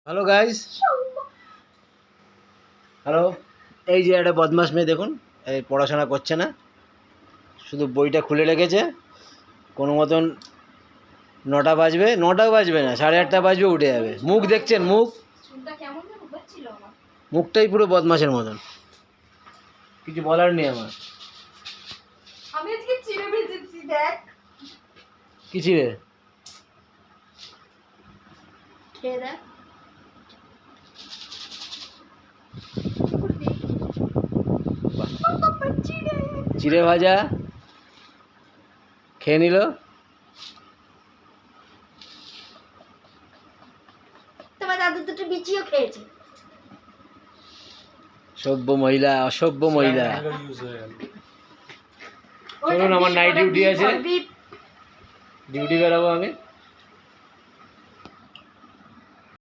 Hello guys, hello. এই যে একটা বদমাস মেয়ে দেখুন, এই পড়াশোনা করছে না, শুধু বইটা খুলে রেখেছে। কোনো মতন 9টা বাজবে, 9টাও বাজবে না, 8:30 বাজবে, উঠে যাবে। মুখ দেখছেন, মুখটাই পুরো বদমাসের মতন। কিছু বলার নেই আমার। আমি আজকে চিড়ে ভেজেছি, দেখ। কি ছিঁড়ে? খেয়ে দেখ। চিড়ে ভাজা খেয়ে নিল। তোমার দাদু দুটো বিচিও খেয়েছে। সভ্য মহিলা, অসভ্য মহিলা। চলুন, আমার নাইট ডিউটি আছে, ডিউটি বেরাবো আমি।